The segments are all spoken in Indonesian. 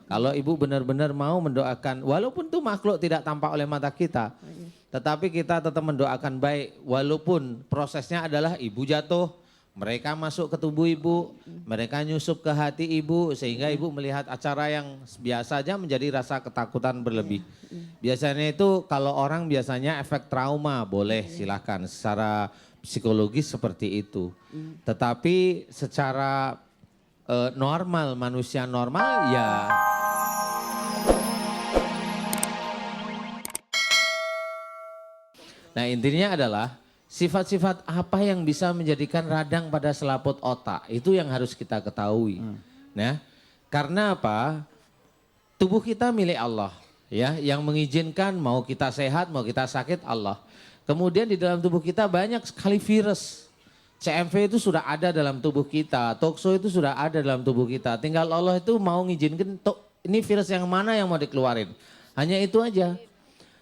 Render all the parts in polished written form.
Kalau ibu benar-benar mau mendoakan, walaupun itu makhluk tidak tampak oleh mata kita, tetapi kita tetap mendoakan baik, walaupun prosesnya adalah ibu jatuh, mereka masuk ke tubuh ibu, mereka nyusup ke hati ibu, sehingga ibu melihat acara yang biasa aja menjadi rasa ketakutan berlebih. Biasanya itu kalau orang biasanya efek trauma, boleh silahkan secara psikologis seperti itu. Tetapi secara normal, manusia normal ya. Nah intinya adalah sifat-sifat apa yang bisa menjadikan radang pada selaput otak, itu yang harus kita ketahui. Nah, karena apa? Tubuh kita milik Allah, ya, yang mengizinkan mau kita sehat, mau kita sakit Allah. Kemudian di dalam tubuh kita banyak sekali virus. CMV itu sudah ada dalam tubuh kita, tokso itu sudah ada dalam tubuh kita. Tinggal Allah itu mau ngizinkan, ini virus yang mana yang mau dikeluarin. Hanya itu aja.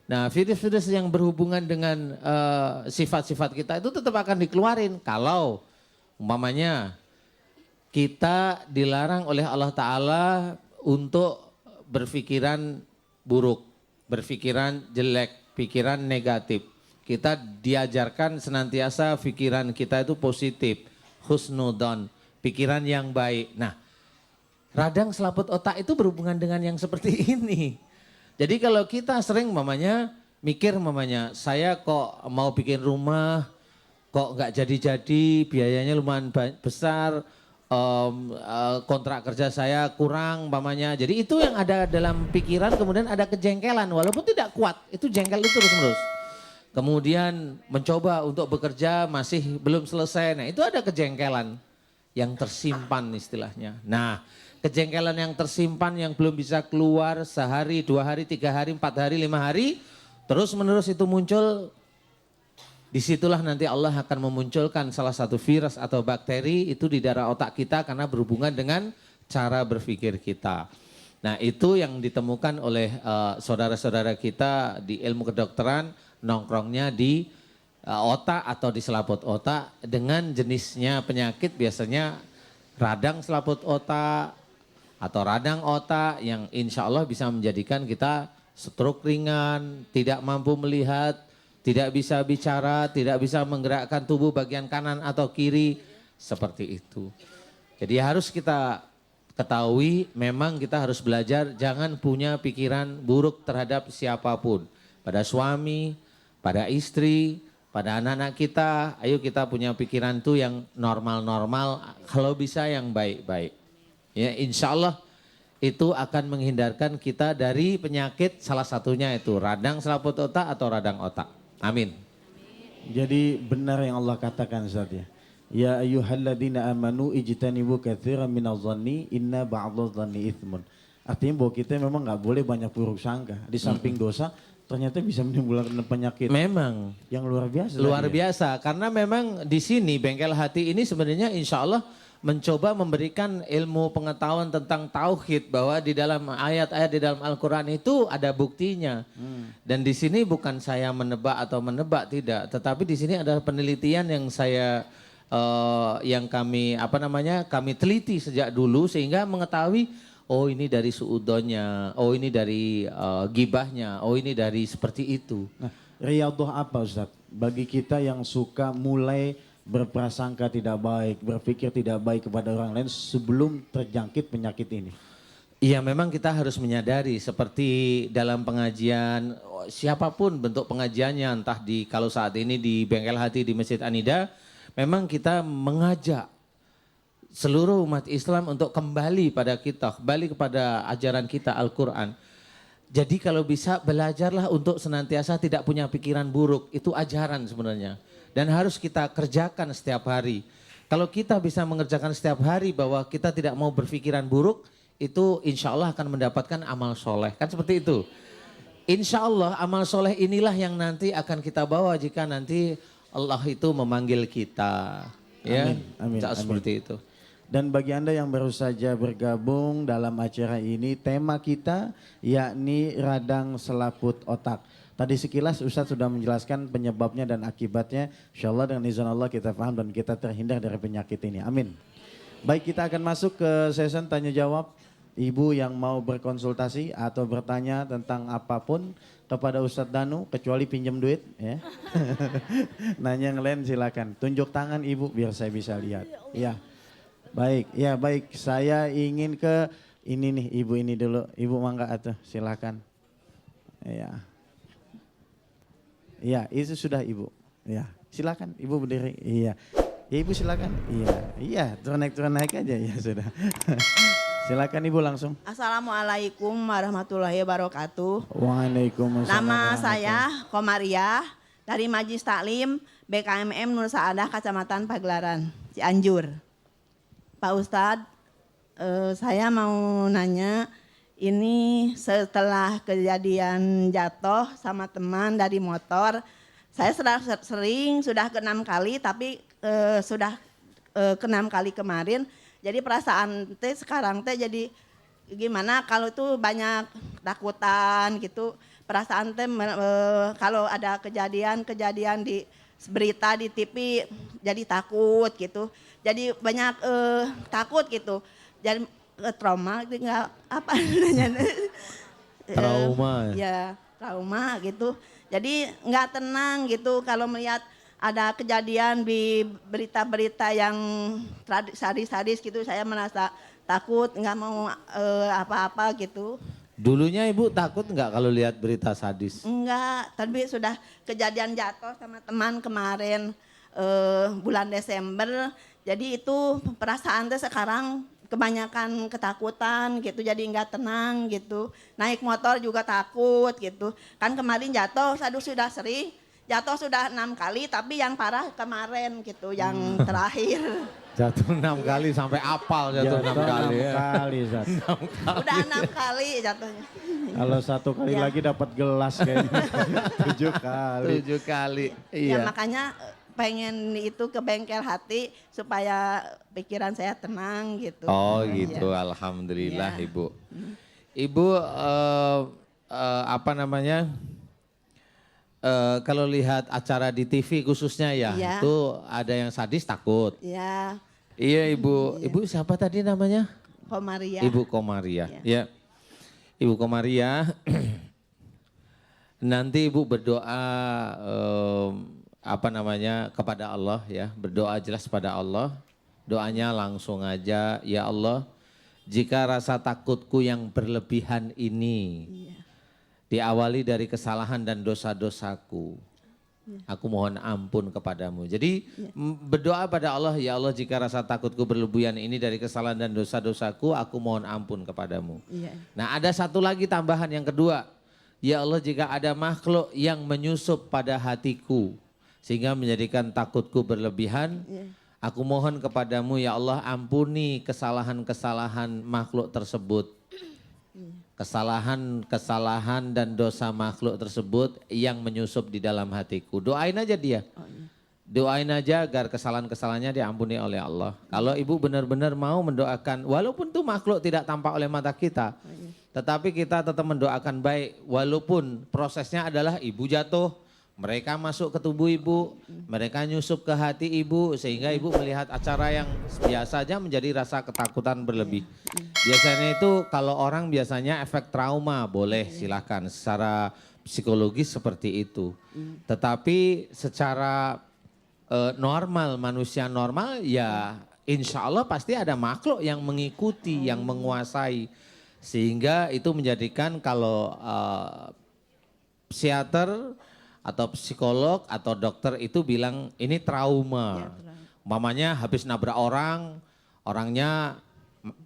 Nah, virus-virus yang berhubungan dengan sifat-sifat kita itu tetap akan dikeluarin. Kalau umpamanya kita dilarang oleh Allah Ta'ala untuk berpikiran buruk, berpikiran jelek, pikiran negatif. Kita diajarkan senantiasa pikiran kita itu positif, husnudon, pikiran yang baik. Nah, radang selaput otak itu berhubungan dengan yang seperti ini. Jadi kalau kita sering mikir saya kok mau bikin rumah, kok nggak jadi-jadi, biayanya lumayan besar, kontrak kerja saya kurang Jadi itu yang ada dalam pikiran, kemudian ada kejengkelan walaupun tidak kuat, itu jengkel itu terus-menerus. Kemudian mencoba untuk bekerja masih belum selesai, nah itu ada kejengkelan yang tersimpan istilahnya. Nah, kejengkelan yang tersimpan yang belum bisa keluar sehari, 2 hari, 3 hari, 4 hari, 5 hari, terus menerus itu muncul. Disitulah nanti Allah akan memunculkan salah satu virus atau bakteri itu di daerah otak kita karena berhubungan dengan cara berpikir kita. Nah itu yang ditemukan oleh saudara-saudara kita di ilmu kedokteran, nongkrongnya di otak atau di selaput otak dengan jenisnya penyakit biasanya radang selaput otak atau radang otak yang insya Allah bisa menjadikan kita stroke ringan, tidak mampu melihat, tidak bisa bicara, tidak bisa menggerakkan tubuh bagian kanan atau kiri, seperti itu. Jadi harus kita ketahui memang kita harus belajar jangan punya pikiran buruk terhadap siapapun. Pada suami, pada istri, pada anak-anak kita, ayo kita punya pikiran tuh yang normal-normal, kalau bisa yang baik-baik. Ya, insya Allah itu akan menghindarkan kita dari penyakit salah satunya itu radang selaput otak atau radang otak. Amin. Jadi benar yang Allah katakan Ustaz ya. Ya ayyuhalladzina amanu ijtanibu katsiran minadh-dhanni inna ba'dadh-dhanni itsmun. Artinya bahwa kita memang nggak boleh banyak buruk sangka. Di samping dosa ternyata bisa menimbulkan penyakit. Memang. Yang luar biasa. Luar biasa. Karena memang di sini bengkel hati ini sebenarnya insya Allah mencoba memberikan ilmu pengetahuan tentang tauhid bahwa di dalam ayat-ayat di dalam Al-Quran itu ada buktinya. Dan di sini bukan saya menebak atau menebak tidak, tetapi di sini adalah penelitian yang kami teliti sejak dulu sehingga mengetahui oh ini dari suudonnya, oh ini dari gibahnya, oh ini dari seperti itu. Nah, riyadhah apa Ustaz? Bagi kita yang suka mulai berprasangka tidak baik, berpikir tidak baik kepada orang lain sebelum terjangkit penyakit ini. Iya memang kita harus menyadari seperti dalam pengajian, siapapun bentuk pengajiannya entah kalau saat ini di Bengkel Hati di Masjid Anida, memang kita mengajak seluruh umat Islam untuk kembali pada kita, kembali kepada ajaran kita Al-Quran. Jadi kalau bisa belajarlah untuk senantiasa tidak punya pikiran buruk, itu ajaran sebenarnya. Dan harus kita kerjakan setiap hari. Kalau kita bisa mengerjakan setiap hari bahwa kita tidak mau berpikiran buruk, itu insya Allah akan mendapatkan amal soleh. Kan seperti itu. Insya Allah amal soleh inilah yang nanti akan kita bawa jika nanti Allah itu memanggil kita. Ya, amin, amin. Seperti itu. Dan bagi Anda yang baru saja bergabung dalam acara ini, tema kita yakni radang selaput otak. Tadi sekilas Ustadz sudah menjelaskan penyebabnya dan akibatnya. Insya Allah dengan izin Allah kita paham dan kita terhindar dari penyakit ini. Amin. Baik, kita akan masuk ke sesi tanya jawab. Ibu yang mau berkonsultasi atau bertanya tentang apapun kepada Ustadz Danu, kecuali pinjam duit ya. Nanya yang lain silakan. Tunjuk tangan ibu biar saya bisa lihat. Ya, baik. Saya ingin ke ini nih, ibu ini dulu. Ibu mangga atuh, silakan. Ya, itu sudah ibu. Ya, silakan ibu berdiri. Iya, ya, ibu silakan. Iya, turun naik aja ya sudah. Silakan ibu langsung. Assalamualaikum warahmatullahi wabarakatuh. Waalaikumsalam. Nama saya Komariah dari Majlis Taklim BKMM Nur Saadah Kecamatan Pagelaran, Cianjur. Pak Ustadz, saya mau nanya, ini setelah kejadian jatuh sama teman dari motor, saya sudah ke-6 kali, tapi sudah ke-6 kali kemarin. Jadi perasaan teh sekarang teh jadi gimana kalau itu banyak takutan gitu. Perasaan teh kalau ada kejadian di berita di TV jadi takut gitu. Jadi banyak takut gitu. Jadi trauma nggak apa namanya. Trauma. Ya, trauma gitu. Jadi nggak tenang gitu kalau melihat ada kejadian di berita-berita yang sadis-sadis gitu, saya merasa takut, nggak mau apa-apa gitu. Dulunya ibu takut nggak kalau lihat berita sadis? Enggak, tapi sudah kejadian jatuh sama teman kemarin bulan Desember. Jadi itu perasaan teh sekarang kebanyakan ketakutan gitu, jadi nggak tenang gitu. Naik motor juga takut gitu. Kan kemarin jatuh, sudah sering. Jatuh sudah 6 kali, tapi yang parah kemarin gitu, yang terakhir. Jatuh 6 kali sampai apal jatuh 6 kali ya. Zat. Udah 6 kali jatuhnya. Kalau 1 kali lagi dapat gelas kayaknya. 7 kali. 7 kali, Ya iya. makanya pengen itu ke bengkel hati supaya pikiran saya tenang gitu. Oh gitu, Ya. alhamdulillah Iya. ibu. Ibu apa namanya? Kalau lihat acara di TV khususnya ya, Iya. itu ada yang sadis takut. Ya, Iya ibu, ibu siapa tadi namanya? Komaria. Ibu Komaria. Iya. Ya, Ibu Komaria. Nanti ibu berdoa apa namanya kepada Allah ya, berdoa jelas pada Allah. Doanya langsung aja, ya Allah, jika rasa takutku yang berlebihan ini Iya. diawali dari kesalahan dan dosa-dosaku. Aku mohon ampun kepadamu. Jadi berdoa pada Allah, ya Allah jika rasa takutku berlebihan ini dari kesalahan dan dosa-dosaku, aku mohon ampun kepadamu. Iya. Nah ada satu lagi tambahan yang kedua. Ya Allah jika ada makhluk yang menyusup pada hatiku sehingga menjadikan takutku berlebihan, aku mohon kepadamu ya Allah ampuni kesalahan-kesalahan makhluk tersebut. Kesalahan dan dosa makhluk tersebut yang menyusup di dalam hatiku. Doain aja dia. Doain aja agar kesalahan-kesalahannya diampuni oleh Allah. Kalau ibu benar-benar mau mendoakan, walaupun tuh makhluk tidak tampak oleh mata kita, tetapi kita tetap mendoakan baik. Walaupun prosesnya adalah ibu jatuh, mereka masuk ke tubuh ibu, mereka nyusup ke hati ibu, sehingga ibu melihat acara yang biasa aja menjadi rasa ketakutan berlebih. Biasanya itu kalau orang biasanya efek trauma, boleh silakan secara psikologis seperti itu. Tetapi secara normal, manusia normal ya insya Allah pasti ada makhluk yang mengikuti, yang menguasai. Sehingga itu menjadikan kalau psikiater atau psikolog atau dokter itu bilang ini trauma. Mamanya habis nabrak orang, orangnya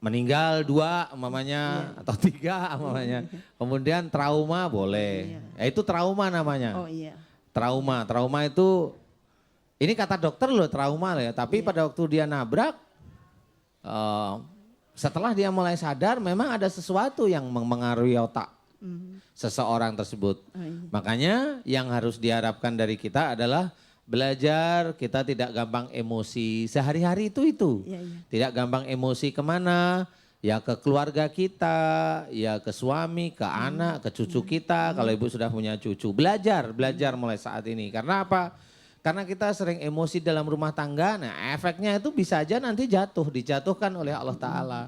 meninggal 2 mamanya atau 3 mamanya. Kemudian trauma boleh. Ya, itu trauma namanya. Oh iya. Trauma itu ini kata dokter loh trauma loh ya. Tapi pada waktu dia nabrak, setelah dia mulai sadar memang ada sesuatu yang mempengaruhi otak seseorang tersebut. Makanya yang harus diharapkan dari kita adalah belajar kita tidak gampang emosi sehari-hari itu. Iya, iya. Tidak gampang emosi kemana, ya ke keluarga kita, ya ke suami, ke anak, ke cucu kita. Kalau ibu sudah punya cucu, belajar mulai saat ini. Karena apa? Karena kita sering emosi dalam rumah tangga, nah efeknya itu bisa aja nanti dijatuhkan oleh Allah Ta'ala.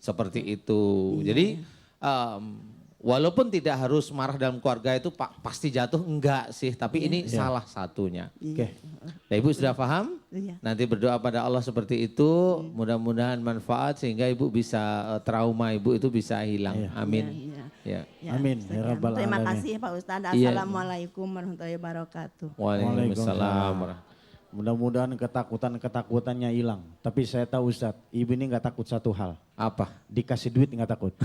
Seperti itu. Jadi walaupun tidak harus marah dalam keluarga itu pasti jatuh, enggak sih. Tapi ini salah satunya. Oke. Nah, Ibu sudah paham? Iya. Nanti berdoa pada Allah seperti itu. Mudah-mudahan manfaat sehingga Ibu bisa trauma Ibu itu bisa hilang. Amin. Iya. Ya. Ya, Amin, ya sekian. Rabbal Terima Alamin. kasih Pak Ustadz. Iya. Assalamualaikum warahmatullahi wabarakatuh. Waalaikumsalam. Mudah-mudahan ketakutannya hilang. Tapi saya tahu Ustadz, ibu ini nggak takut satu hal. Apa? Dikasih duit nggak takut.